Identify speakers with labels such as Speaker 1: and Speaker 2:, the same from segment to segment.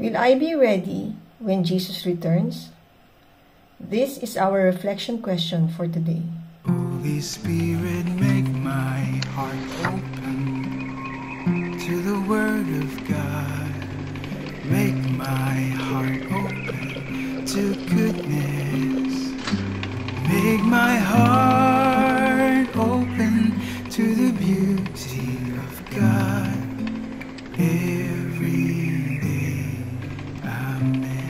Speaker 1: Will I be ready when Jesus returns? This is our reflection question for today.
Speaker 2: Holy Spirit, make my heart open to the Word of God. Make my heart open to goodness. Make my heart open to the beauty of God every day. Amen.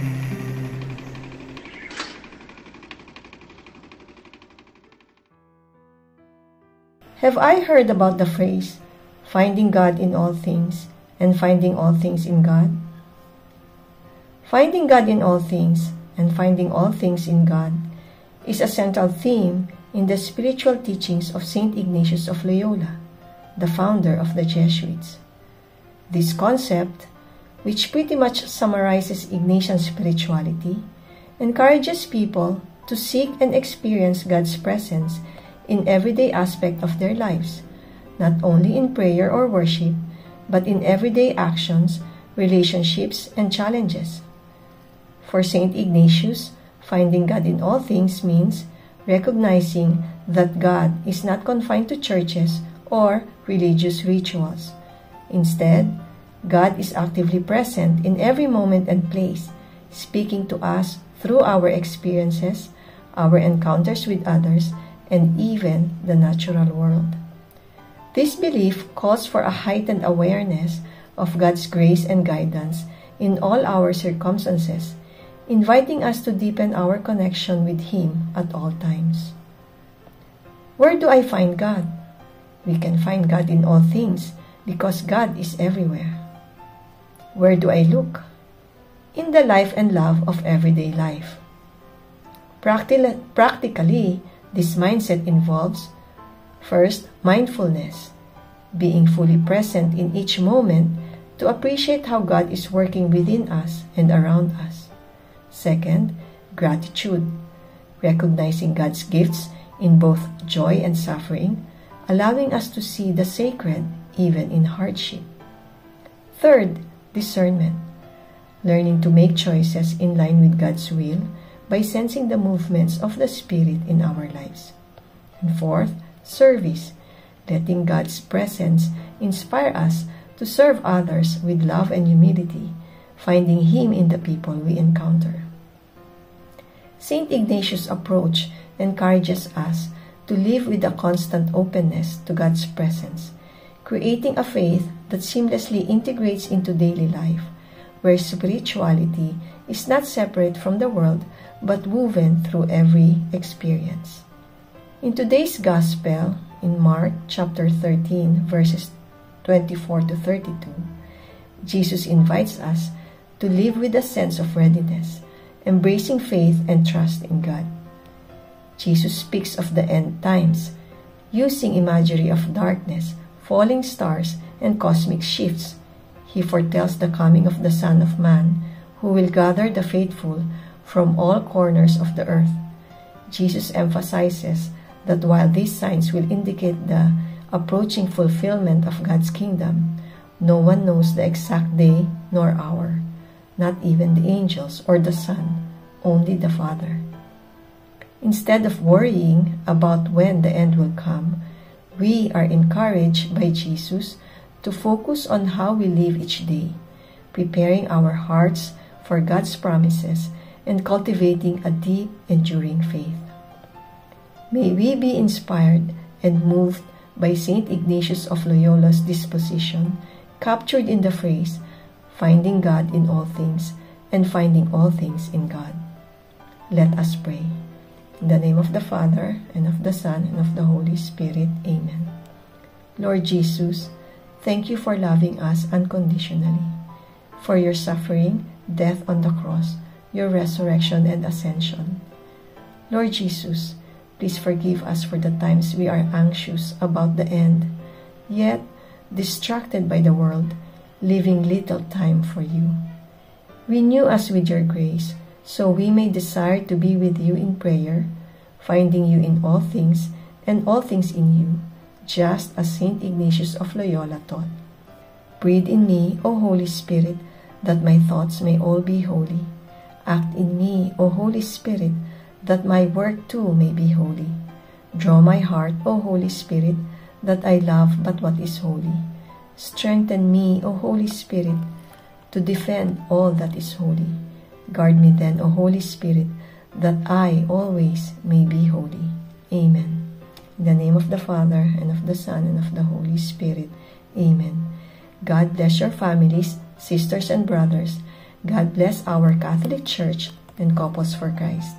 Speaker 1: Have I heard about the phrase, finding God in all things and finding all things in God? Finding God in all things and finding all things in God is a central theme in the spiritual teachings of Saint Ignatius of Loyola, the founder of the Jesuits. This concept, which pretty much summarizes Ignatian spirituality, encourages people to seek and experience God's presence in everyday aspect of their lives, not only in prayer or worship, but in everyday actions, relationships, and challenges. For Saint Ignatius, finding God in all things means recognizing that God is not confined to churches or religious rituals. Instead, God is actively present in every moment and place, speaking to us through our experiences, our encounters with others, and even the natural world. This belief calls for a heightened awareness of God's grace and guidance in all our circumstances, inviting us to deepen our connection with Him at all times. Where do I find God? We can find God in all things because God is everywhere. Where do I look? In the life and love of everyday life. Practically, this mindset involves, first, mindfulness, being fully present in each moment to appreciate how God is working within us and around us. Second, gratitude, recognizing God's gifts in both joy and suffering, allowing us to see the sacred even in hardship. Third, discernment, learning to make choices in line with God's will by sensing the movements of the Spirit in our lives. And fourth, service, letting God's presence inspire us to serve others with love and humility, finding Him in the people we encounter. Saint Ignatius' approach encourages us to live with a constant openness to God's presence, creating a faith that seamlessly integrates into daily life, where spirituality is not separate from the world but woven through every experience. In today's Gospel, in Mark chapter 13, verses 24 to 32, Jesus invites us to live with a sense of readiness, embracing faith and trust in God. Jesus speaks of the end times, using imagery of darkness, falling stars, and cosmic shifts. He foretells the coming of the Son of Man, who will gather the faithful from all corners of the earth. Jesus emphasizes that while these signs will indicate the approaching fulfillment of God's kingdom, no one knows the exact day nor hour, not even the angels or the Son, only the Father. Instead of worrying about when the end will come, we are encouraged by Jesus to focus on how we live each day, preparing our hearts for God's promises and cultivating a deep, enduring faith. May we be inspired and moved by Saint Ignatius of Loyola's disposition, captured in the phrase, finding God in all things and finding all things in God. Let us pray. In the name of the Father, and of the Son, and of the Holy Spirit. Amen. Lord Jesus, thank you for loving us unconditionally, for your suffering, death on the cross, your resurrection and ascension. Lord Jesus, please forgive us for the times we are anxious about the end, yet distracted by the world, leaving little time for you. Renew us with your grace, so we may desire to be with you in prayer, finding you in all things and all things in you, just as Saint Ignatius of Loyola taught. Breathe in me, O Holy Spirit, that my thoughts may all be holy. Act in me, O Holy Spirit, that my work too may be holy. Draw my heart, O Holy Spirit, that I love but what is holy. Strengthen me, O Holy Spirit, to defend all that is holy. Guard me then, O Holy Spirit, that I always may be holy. Amen. In the name of the Father, and of the Son, and of the Holy Spirit. Amen. God bless your families, sisters and brothers. God bless our Catholic Church and Couples for Christ.